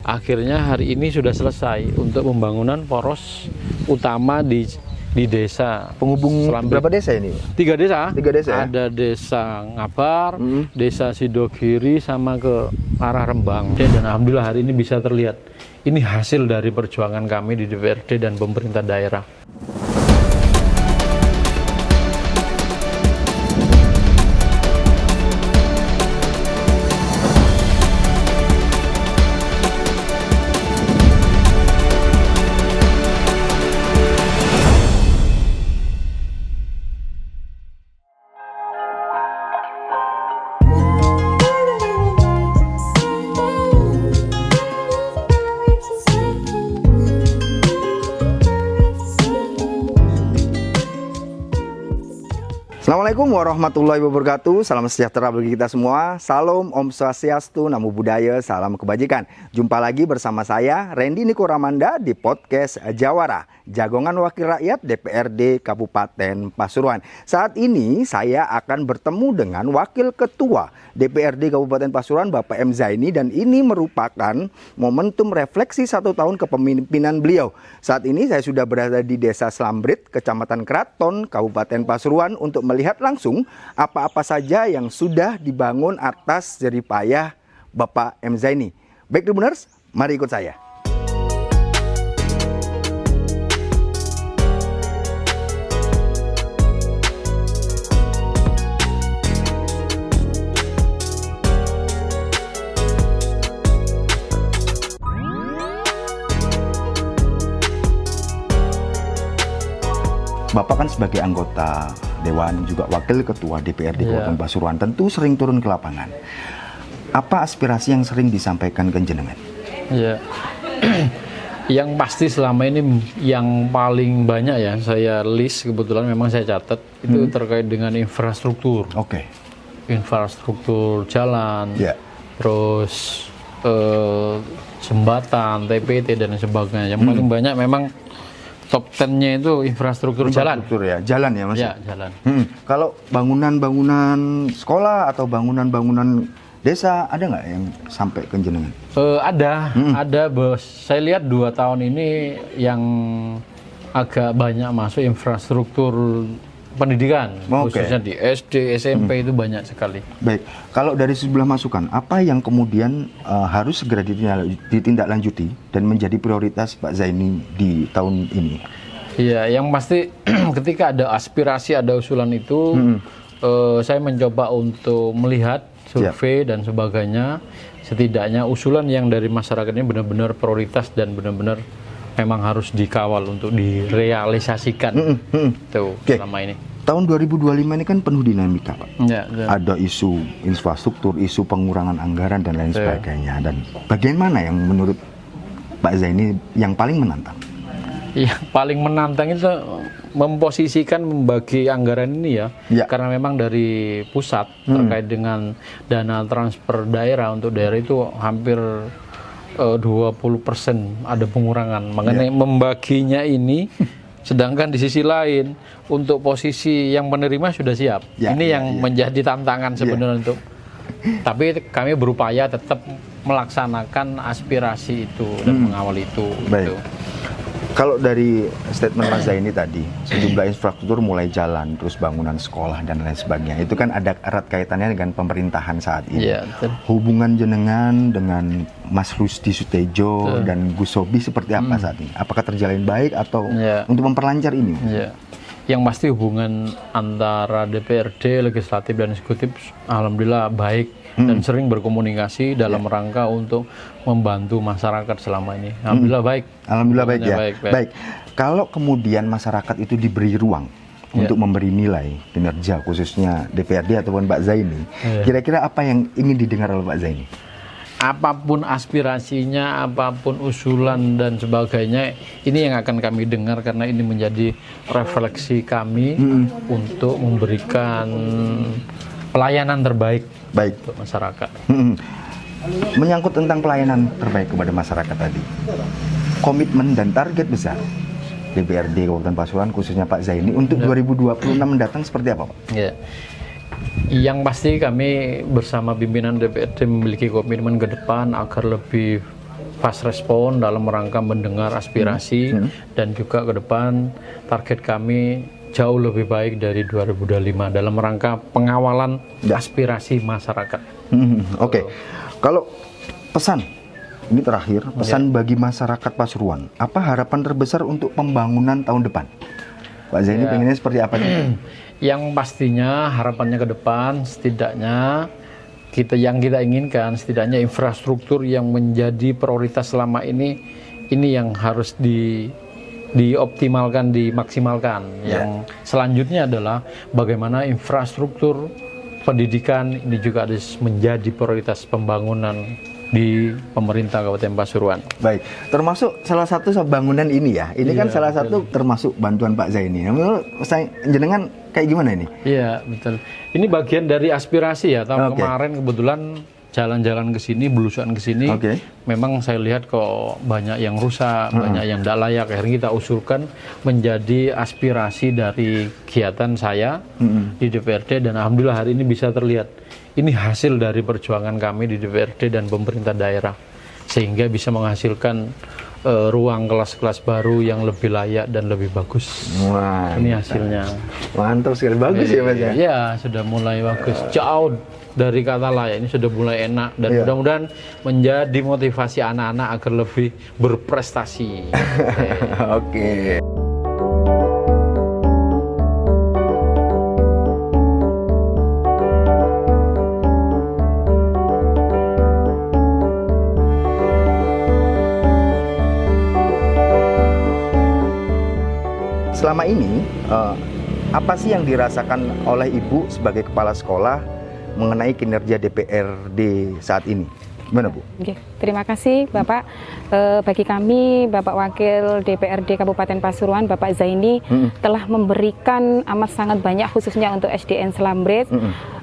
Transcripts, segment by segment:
akhirnya hari ini sudah selesai untuk pembangunan poros utama di desa. Penghubung Selambrit. berapa desa ini? 3 desa. 3 desa ya? Ada desa Ngabar, desa Sidogiri, sama ke arah Rembang. Dan alhamdulillah hari ini bisa terlihat. Ini hasil dari perjuangan kami di DPRD dan pemerintah daerah. Assalamualaikum warahmatullahi wabarakatuh. Salam sejahtera bagi kita semua. Salam Om Swastiastu, Namo Buddhaya, salam kebajikan. Jumpa lagi bersama saya Randy Niko Ramanda di podcast Jawara, Jagongan Wakil Rakyat DPRD Kabupaten Pasuruan. Saat ini saya akan bertemu dengan Wakil Ketua DPRD Kabupaten Pasuruan, Bapak M. Zaini, dan ini merupakan momentum refleksi 1 tahun kepemimpinan beliau. Saat ini saya sudah berada di Desa Selambrit, Kecamatan Kraton, Kabupaten Pasuruan untuk melihat langsung apa-apa saja yang sudah dibangun atas jeripayah Bapak M. Zaini. Baik Tribuners, mari ikut saya. Bapak kan sebagai anggota Dewan, juga Wakil Ketua DPRD Kabupaten Pasuruan, tentu sering turun ke lapangan. Apa aspirasi yang sering disampaikan ke jenengan? Ya, yang pasti selama ini yang paling banyak ya saya list, kebetulan memang saya catat, itu terkait dengan infrastruktur. Oke. Infrastruktur jalan, terus jembatan, TPT dan sebagainya. Yang paling banyak memang top 10-nya itu infrastruktur jalan. Ya, jalan ya Mas? Ya, jalan. Kalau bangunan-bangunan sekolah atau bangunan-bangunan desa ada nggak yang sampai ke jenengan? Ada bos. Saya lihat 2 tahun ini yang agak banyak masuk infrastruktur pendidikan, khususnya di SD, SMP itu banyak sekali. Baik, kalau dari sebelah masukan, apa yang kemudian harus segera ditindaklanjuti dan menjadi prioritas Pak Zaini di tahun ini? Iya, yang pasti ketika ada aspirasi, ada usulan itu, saya mencoba untuk melihat survei dan sebagainya. Setidaknya usulan yang dari masyarakat ini benar-benar prioritas dan benar-benar memang harus dikawal untuk direalisasikan. Selama ini. Tahun 2025 ini kan penuh dinamika, Pak. Ada isu infrastruktur, isu pengurangan anggaran dan lain sebagainya. Dan bagian mana yang menurut Pak Zaini yang paling menantang? Yang paling menantang itu memposisikan membagi anggaran ini ya. Karena memang dari pusat terkait dengan dana transfer daerah untuk daerah itu hampir 20% ada pengurangan. Mengenai membaginya ini, sedangkan di sisi lain untuk posisi yang menerima sudah siap. Ini yang menjadi tantangan sebenarnya untuk. Tapi kami berupaya tetap melaksanakan aspirasi itu dan mengawal itu. Baik. Kalau dari statement Mas Zaini tadi, sejumlah infrastruktur mulai jalan, terus bangunan sekolah dan lain sebagainya, itu kan ada erat kaitannya dengan pemerintahan saat ini. Hubungan jenengan dengan Mas Rusdi Sutejo dan Gus Sobi seperti apa saat ini? Apakah terjalin baik atau untuk memperlancar ini? Yang pasti hubungan antara DPRD, legislatif dan eksekutif alhamdulillah baik dan sering berkomunikasi dalam rangka untuk membantu masyarakat selama ini. Alhamdulillah baik. Alhamdulillah baik ya. Baik. Kalau kemudian masyarakat itu diberi ruang untuk memberi nilai kinerja khususnya DPRD ataupun Pak Zaini, kira-kira apa yang ingin didengar oleh Pak Zaini? Apapun aspirasinya, apapun usulan dan sebagainya, ini yang akan kami dengar karena ini menjadi refleksi kami untuk memberikan pelayanan terbaik untuk masyarakat. Menyangkut tentang pelayanan terbaik kepada masyarakat tadi, komitmen dan target besar DPRD Kabupaten Pasuruan khususnya Pak Zaini untuk 2026 mendatang seperti apa, Pak? Yang pasti kami bersama pimpinan DPRD memiliki komitmen ke depan agar lebih fast respon dalam rangka mendengar aspirasi dan juga ke depan target kami jauh lebih baik dari 2025 dalam rangka pengawalan aspirasi masyarakat. Oke. Kalau pesan ini terakhir, pesan bagi masyarakat Pasuruan, apa harapan terbesar untuk pembangunan tahun depan? Pak Zaini pengennya seperti apa sih? Yang pastinya harapannya ke depan setidaknya kita inginkan setidaknya infrastruktur yang menjadi prioritas selama ini yang harus dioptimalkan, dimaksimalkan. Yang selanjutnya adalah bagaimana infrastruktur pendidikan ini juga harus menjadi prioritas pembangunan di pemerintah Kabupaten Pasuruan. Baik, termasuk salah satu bangunan ini ya. Ini kan salah satu termasuk bantuan Pak Zaini. Menurut saya jenengan kayak gimana ini? Iya, betul. Ini bagian dari aspirasi ya. Tahun kemarin kebetulan jalan-jalan ke sini, belusuan ke sini, memang saya lihat kok banyak yang rusak, banyak yang tidak layak. Akhirnya kita usulkan menjadi aspirasi dari kegiatan saya di DPRD dan alhamdulillah hari ini bisa terlihat. Ini hasil dari perjuangan kami di DPRD dan pemerintah daerah sehingga bisa menghasilkan ruang kelas-kelas baru yang lebih layak dan lebih bagus. Wah, ini hasilnya. Mantap sekali, bagus ya Mas ya? Ya, sudah mulai bagus. Jauh dari kata layak, ini sudah mulai enak dan mudah-mudahan menjadi motivasi anak-anak agar lebih berprestasi. Oke. Selama ini, apa sih yang dirasakan oleh Ibu sebagai kepala sekolah mengenai kinerja DPRD saat ini? Gimana Bu? Oke, terima kasih Bapak. Bagi kami, Bapak Wakil DPRD Kabupaten Pasuruan, Bapak Zaini, telah memberikan amat sangat banyak khususnya untuk SDN Slambrit,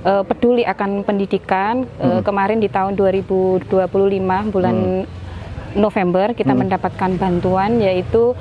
peduli akan pendidikan. Kemarin di tahun 2025, bulan November, kita mendapatkan bantuan yaitu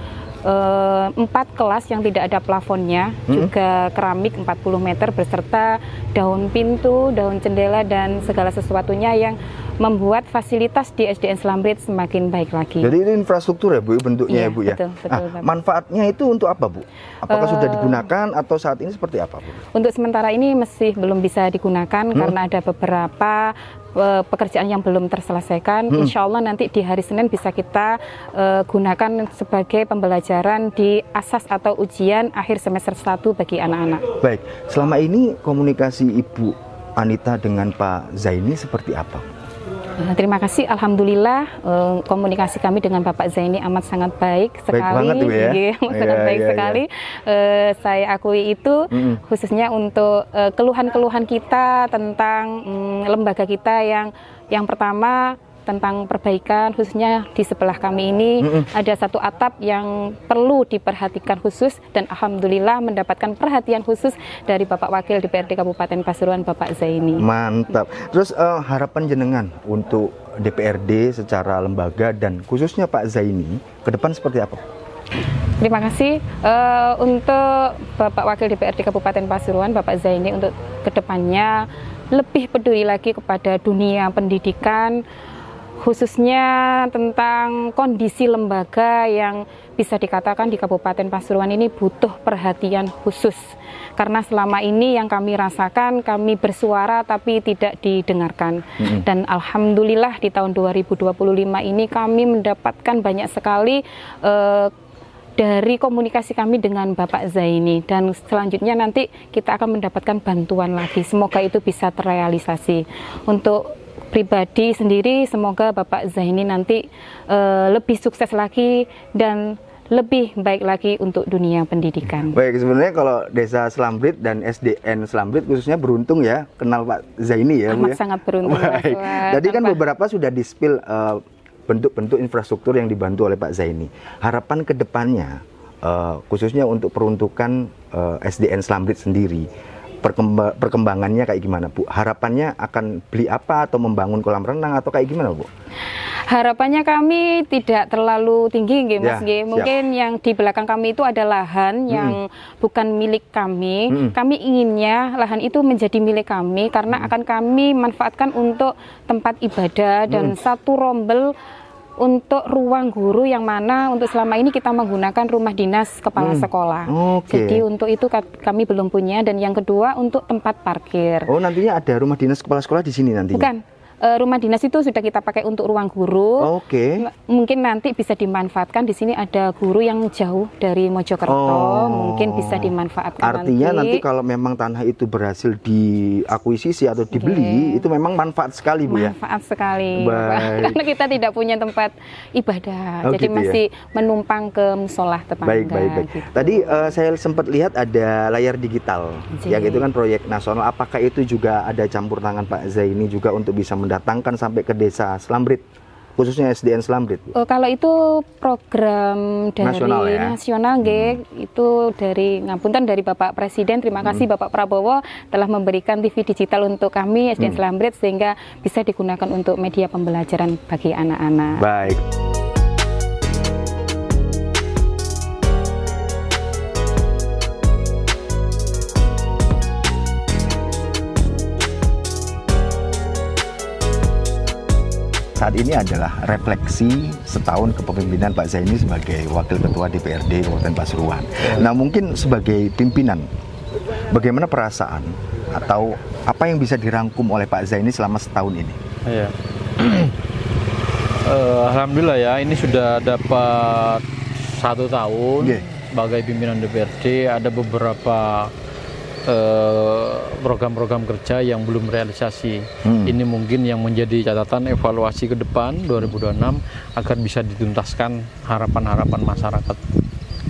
4 kelas yang tidak ada plafonnya, juga keramik 40 meter beserta daun pintu, daun jendela dan segala sesuatunya yang membuat fasilitas di SDN Slambrit semakin baik lagi. Jadi ini infrastruktur ya Bu, bentuknya ya Bu ya? Betul, manfaatnya itu untuk apa Bu? Apakah sudah digunakan atau saat ini seperti apa Bu? Untuk sementara ini masih belum bisa digunakan karena ada beberapa pekerjaan yang belum terselesaikan. Insya Allah nanti di hari Senin bisa kita gunakan sebagai pembelajaran di asas atau ujian akhir semester 1 bagi anak-anak. Baik, selama ini komunikasi Ibu Anita dengan Pak Zaini seperti apa? Terima kasih, alhamdulillah komunikasi kami dengan Bapak Zaini amat sangat baik sekali. Baik banget Bu ya? Sangat baik sekali. Saya akui itu khususnya untuk keluhan-keluhan kita tentang lembaga kita yang pertama tentang perbaikan, khususnya di sebelah kami ini ada satu atap yang perlu diperhatikan khusus dan alhamdulillah mendapatkan perhatian khusus dari Bapak Wakil DPRD Kabupaten Pasuruan, Bapak Zaini. Mantap. Terus harapan jenengan untuk DPRD secara lembaga dan khususnya Pak Zaini ke depan seperti apa? Terima kasih untuk Bapak Wakil DPRD Kabupaten Pasuruan, Bapak Zaini, untuk kedepannya lebih peduli lagi kepada dunia pendidikan, khususnya tentang kondisi lembaga yang bisa dikatakan di Kabupaten Pasuruan ini butuh perhatian khusus. Karena selama ini yang kami rasakan, kami bersuara tapi tidak didengarkan. Dan alhamdulillah di tahun 2025 ini kami mendapatkan banyak sekali dari komunikasi kami dengan Bapak Zaini, dan selanjutnya nanti kita akan mendapatkan bantuan lagi. Semoga itu bisa terrealisasi. Untuk pribadi sendiri, semoga Bapak Zaini nanti lebih sukses lagi dan lebih baik lagi untuk dunia pendidikan. Baik, sebenarnya kalau Desa Slambrit dan SDN Slambrit khususnya beruntung ya kenal Pak Zaini ya Bu ya? Sangat beruntung. Baik. Tadi kan beberapa sudah di-spill bentuk-bentuk infrastruktur yang dibantu oleh Pak Zaini. Harapan ke depannya, khususnya untuk peruntukan SDN Slambrit sendiri, perkembangannya kayak gimana Bu? Harapannya akan beli apa atau membangun kolam renang atau kayak gimana Bu? Harapannya kami tidak terlalu tinggi, Mas. Mungkin yang di belakang kami itu ada lahan yang bukan milik kami. Kami inginnya lahan itu menjadi milik kami karena akan kami manfaatkan untuk tempat ibadah dan satu rombel untuk ruang guru yang mana untuk selama ini kita menggunakan rumah dinas kepala sekolah. Jadi untuk itu kami belum punya. Dan yang kedua untuk tempat parkir. Oh, nantinya ada rumah dinas kepala sekolah di sini nantinya? Bukan. Rumah dinas itu sudah kita pakai untuk ruang guru. Mungkin nanti bisa dimanfaatkan. Di sini ada guru yang jauh dari Mojokerto, mungkin bisa dimanfaatkan. Artinya nanti kalau memang tanah itu berhasil diakuisisi atau dibeli, itu memang manfaat sekali, Bu, ya? Manfaat sekali, karena kita tidak punya tempat ibadah, jadi masih menumpang ke musola tetangga. Baik. Gitu. Tadi saya sempat lihat ada layar digital, yang itu kan proyek nasional. Apakah itu juga ada campur tangan Pak Zaini juga untuk bisa mendatangkan sampai ke desa Slambrit, khususnya SDN Slambrit? Kalau itu program dari nasional, itu dari ngapunten dari Bapak Presiden. Terima kasih Bapak Prabowo telah memberikan TV digital untuk kami SDN Slambrit, sehingga bisa digunakan untuk media pembelajaran bagi anak-anak. Baik. Saat ini adalah refleksi setahun kepemimpinan Pak Zaini sebagai Wakil Ketua DPRD Kabupaten Pasuruan. Nah, mungkin sebagai pimpinan, bagaimana perasaan atau apa yang bisa dirangkum oleh Pak Zaini selama setahun ini? Ya. Alhamdulillah ya, ini sudah dapat 1 tahun sebagai pimpinan DPRD. Ada beberapa program-program kerja yang belum realisasi. Ini mungkin yang menjadi catatan evaluasi ke depan 2026 agar bisa dituntaskan harapan-harapan masyarakat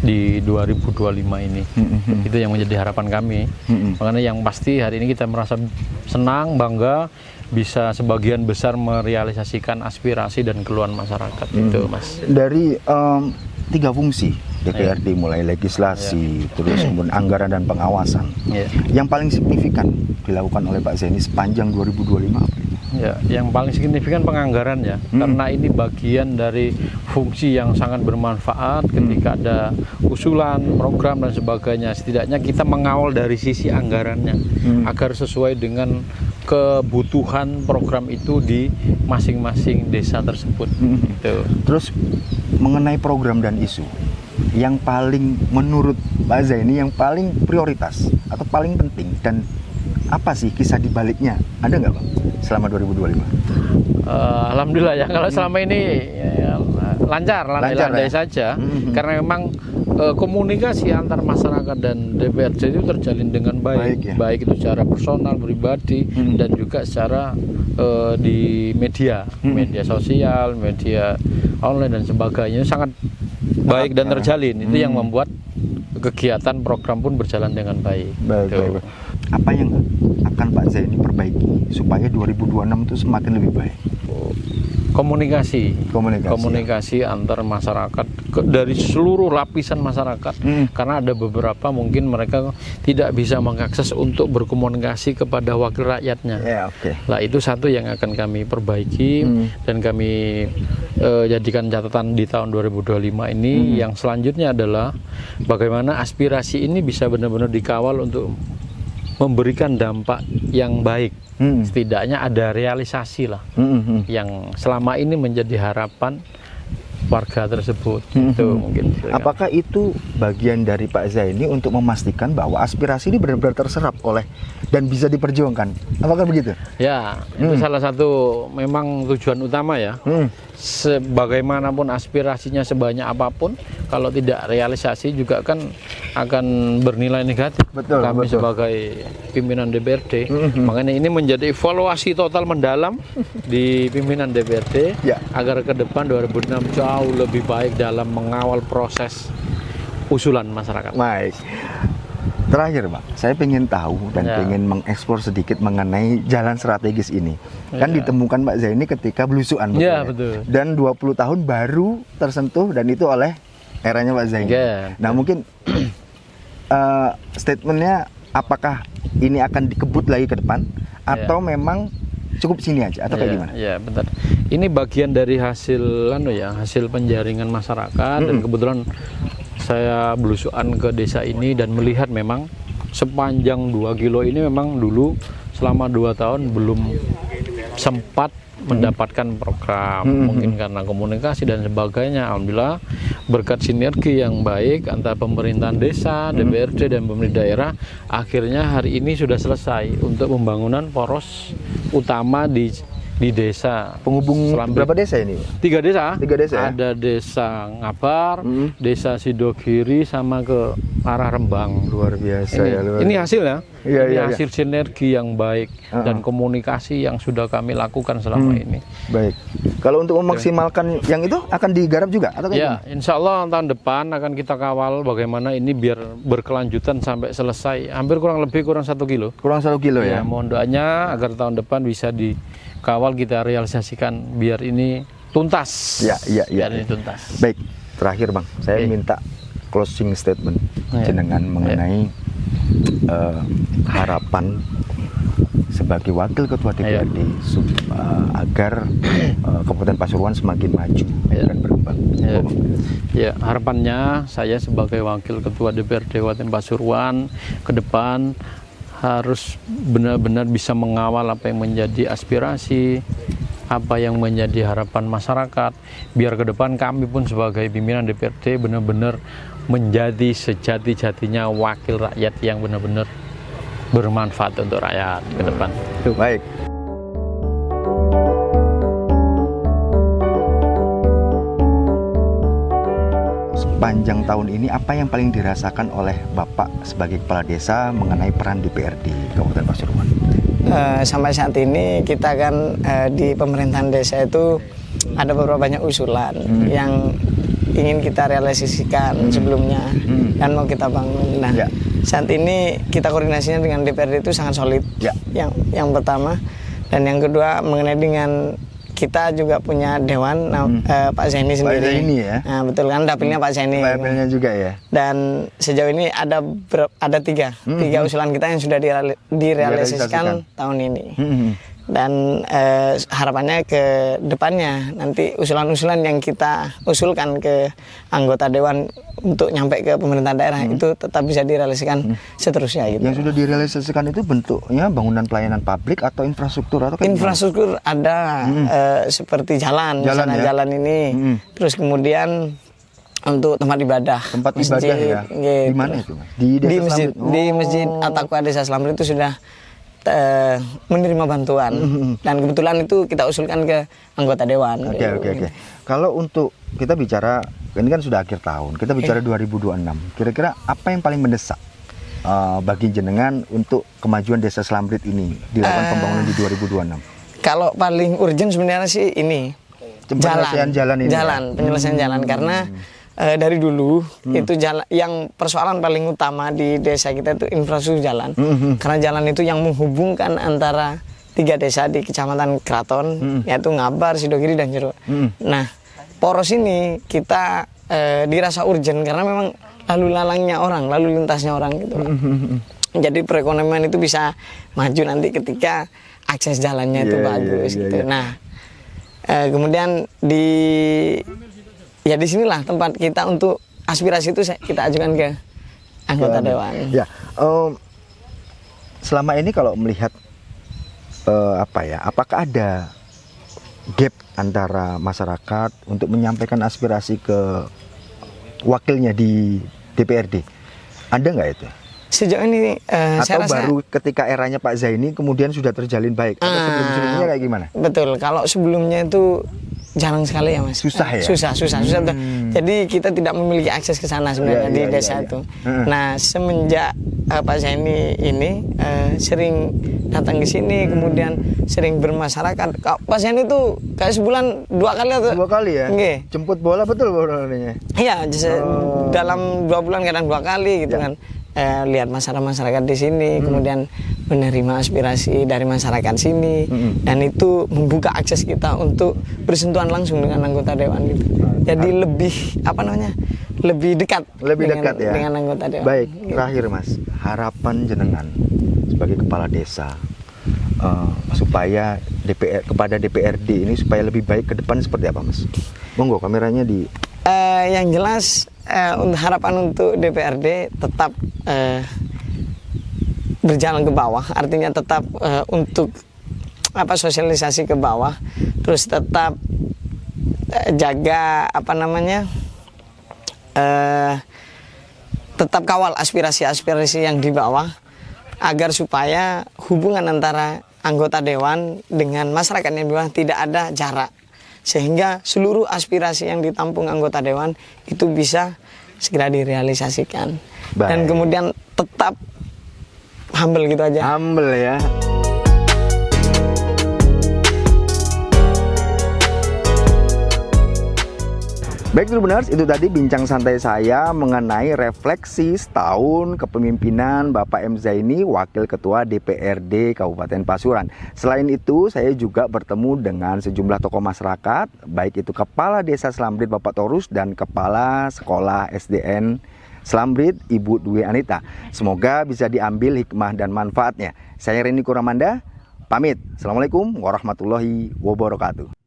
di 2025 ini. Itu yang menjadi harapan kami. Makanya yang pasti hari ini kita merasa senang, bangga bisa sebagian besar merealisasikan aspirasi dan keluhan masyarakat. Itu, Mas. Dari 3 fungsi DPRD, mulai legislasi, terus kemudian anggaran dan pengawasan. Yang paling signifikan dilakukan oleh Pak Zaini sepanjang 2025 apa itu? Ya, yang paling signifikan penganggaran ya, karena ini bagian dari fungsi yang sangat bermanfaat ketika ada usulan, program dan sebagainya. Setidaknya kita mengawal dari sisi anggarannya agar sesuai dengan kebutuhan program itu di masing-masing desa tersebut. Gitu. Terus mengenai program dan isu yang paling menurut Pak Zaini yang paling prioritas atau paling penting, dan apa sih kisah di baliknya? Ada nggak, Bang, selama 2025? Alhamdulillah ya, kalau selama ini lancar ya? Saja, karena memang komunikasi antar masyarakat dan DPRD itu terjalin dengan baik, baik itu secara personal, pribadi, dan juga secara di media sosial, media online dan sebagainya, sangat baik dan terjalin. Itu yang membuat kegiatan program pun berjalan dengan baik. Baik. Apa yang akan Pak Zaini perbaiki supaya 2026 itu semakin lebih baik? Komunikasi antar masyarakat dari seluruh lapisan masyarakat, karena ada beberapa mungkin mereka tidak bisa mengakses untuk berkomunikasi kepada wakil rakyatnya. Nah, itu satu yang akan kami perbaiki dan kami jadikan catatan di tahun 2025 ini. Yang selanjutnya adalah bagaimana aspirasi ini bisa benar-benar dikawal untuk memberikan dampak yang baik. Setidaknya ada realisasi lah yang selama ini menjadi harapan warga tersebut. Itu mungkin. Apakah itu bagian dari Pak Zaini untuk memastikan bahwa aspirasi ini benar-benar terserap oleh dan bisa diperjuangkan? Apakah begitu? Ya, itu salah satu memang tujuan utama ya. Sebagaimanapun aspirasinya sebanyak apapun, kalau tidak realisasi juga kan akan bernilai negatif. Kami sebagai pimpinan DPRD, makanya ini menjadi evaluasi total mendalam di pimpinan DPRD agar ke depan 2006 jauh lebih baik dalam mengawal proses usulan masyarakat. Baik. Terakhir, Pak, saya ingin tahu dan ingin mengeksplor sedikit mengenai jalan strategis ini. Kan ditemukan Pak Zaini ketika belusuan, betul. Dan 20 tahun baru tersentuh, dan itu oleh eranya Pak Zaini. Nah, mungkin statementnya apakah ini akan dikebut lagi ke depan atau memang cukup sini aja atau kayak gimana? Ya, benar. Ini bagian dari hasil hasil penjaringan masyarakat, dan kebetulan saya belusuan ke desa ini dan melihat memang sepanjang 2 kilo ini memang dulu selama 2 tahun belum sempat mendapatkan program, mungkin karena komunikasi dan sebagainya. Alhamdulillah berkat sinergi yang baik antara pemerintahan desa, DPRD dan pemerintah daerah, akhirnya hari ini sudah selesai untuk pembangunan poros utama di desa. Penghubung Selambit. berapa desa ini? 3 desa. 3 desa ya? Ada desa Ngabar, desa Sidogiri sama ke arah Rembang. Luar biasa Ini, ya. ini hasilnya. Iya, Ini iya, hasil sinergi yang baik dan komunikasi yang sudah kami lakukan selama ini. Baik. Kalau untuk memaksimalkan yang itu akan digarap juga atau Ya, insya Allah tahun depan akan kita kawal bagaimana ini biar berkelanjutan sampai selesai. Hampir kurang 1 kilo. kurang 1 kilo Ya, ya? mohon doanya agar tahun depan bisa dikawal, kita realisasikan biar ini tuntas. Ya, ya, ya. Biar ini tuntas. Baik, terakhir Bang, saya Oke. minta closing statement Ya. jenengan mengenai harapan sebagai wakil ketua DPRD agar Kabupaten Pasuruan semakin maju dan berkembang. Ya. Ya, harapannya saya sebagai wakil ketua DPRD Kabupaten Pasuruan ke depan harus benar-benar bisa mengawal apa yang menjadi aspirasi, apa yang menjadi harapan masyarakat, biar ke depan kami pun sebagai pimpinan DPRD benar-benar menjadi sejati-jatinya wakil rakyat yang benar-benar bermanfaat untuk rakyat ke depan. Baik. Sepanjang tahun ini apa yang paling dirasakan oleh Bapak sebagai kepala desa mengenai peran DPRD Kabupaten Pasuruan? Sampai saat ini kita kan di pemerintahan desa itu ada beberapa banyak usulan yang ingin kita realisasikan sebelumnya dan mau kita bangun. Nah, saat ini kita koordinasinya dengan DPRD itu sangat solid. Yang pertama, dan yang kedua mengenai dengan kita juga punya dewan, Pak Zaini sendiri. Pak Zaini ya. Nah, betul kan, dapilnya Pak Zaini. Dapilnya juga ya. Dan sejauh ini ada tiga usulan kita yang sudah direalisasikan tahun ini. Dan harapannya ke depannya nanti usulan-usulan yang kita usulkan ke anggota dewan untuk nyampe ke pemerintah daerah itu tetap bisa direalisasikan seterusnya gitu. Yang sudah direalisasikan itu bentuknya bangunan pelayanan publik atau infrastruktur atau infrastruktur ada seperti jalan ini, terus kemudian untuk tempat ibadah. Tempat ibadah ya. Gitu. Di mana itu? Di masjid. Di Masjid At-Taqwa Desa Slamet itu sudah menerima bantuan dan kebetulan itu kita usulkan ke anggota dewan. Oke. Kalau untuk kita bicara ini kan sudah akhir tahun, kita bicara 2026. Kira-kira apa yang paling mendesak bagi jenengan untuk kemajuan Desa Slambrit ini dilakukan pembangunan di 2026? Kalau paling urgent sebenarnya sih ini penyelesaian jalan ini. Penyelesaian jalan karena dari dulu itu jalan yang persoalan paling utama di desa kita itu infrastruktur jalan. Karena jalan itu yang menghubungkan antara 3 desa di Kecamatan Kraton, yaitu Ngabar, Sidogiri dan Jero. Nah, poros ini kita dirasa urgent karena memang lalu lintasnya orang gitu. Jadi perekonomian itu bisa maju nanti ketika akses jalannya itu bagus gitu. Nah, kemudian di sinilah tempat kita untuk aspirasi itu kita ajukan ke anggota dewan. Ya, selama ini kalau melihat apakah ada gap antara masyarakat untuk menyampaikan aspirasi ke wakilnya di DPRD? Ada nggak itu? Sejauh ini atau saya rasa baru ketika eranya Pak Zaini kemudian sudah terjalin baik? Atau sebelum-sebelumnya kayak gimana? Betul, kalau sebelumnya itu jarang sekali ya Mas. Susah ya? Susah. Jadi kita tidak memiliki akses ke sana sebenarnya di desa itu. Nah, semenjak Pak Zaini ini sering datang ke sini, kemudian sering bermasyarakat. Pak Zaini itu kayak sebulan 2 kali atau 2 kali ya? Nggih. Jemput bola betul bolanya? Iya, dalam 2 bulan kadang 2 kali gitu kan. Lihat masyarakat di sini, kemudian menerima aspirasi dari masyarakat sini, dan itu membuka akses kita untuk bersentuhan langsung dengan anggota dewan gitu. Jadi lebih dekat dengan anggota dewan. Baik, terakhir Mas, harapan jenengan sebagai kepala desa supaya kepada DPRD ini supaya lebih baik ke depan seperti apa Mas? Monggo kameranya di. Yang jelas harapan untuk DPRD tetap berjalan ke bawah, artinya tetap untuk sosialisasi ke bawah, terus tetap jaga tetap kawal aspirasi-aspirasi yang di bawah, agar supaya hubungan antara anggota dewan dengan masyarakat yang di bawah tidak ada jarak, sehingga seluruh aspirasi yang ditampung anggota dewan itu bisa segera direalisasikan. Baik. Dan kemudian tetap humble gitu aja. Humble ya. Baik Tribuners, itu tadi bincang santai saya mengenai refleksi setahun kepemimpinan Bapak M. Zaini, Wakil Ketua DPRD Kabupaten Pasuruan. Selain itu, saya juga bertemu dengan sejumlah tokoh masyarakat, baik itu Kepala Desa Slambrit Bapak Torus dan Kepala Sekolah SDN Slambrit Ibu Dwi Anita. Semoga bisa diambil hikmah dan manfaatnya. Saya Rendy Kuramanda, pamit. Assalamualaikum warahmatullahi wabarakatuh.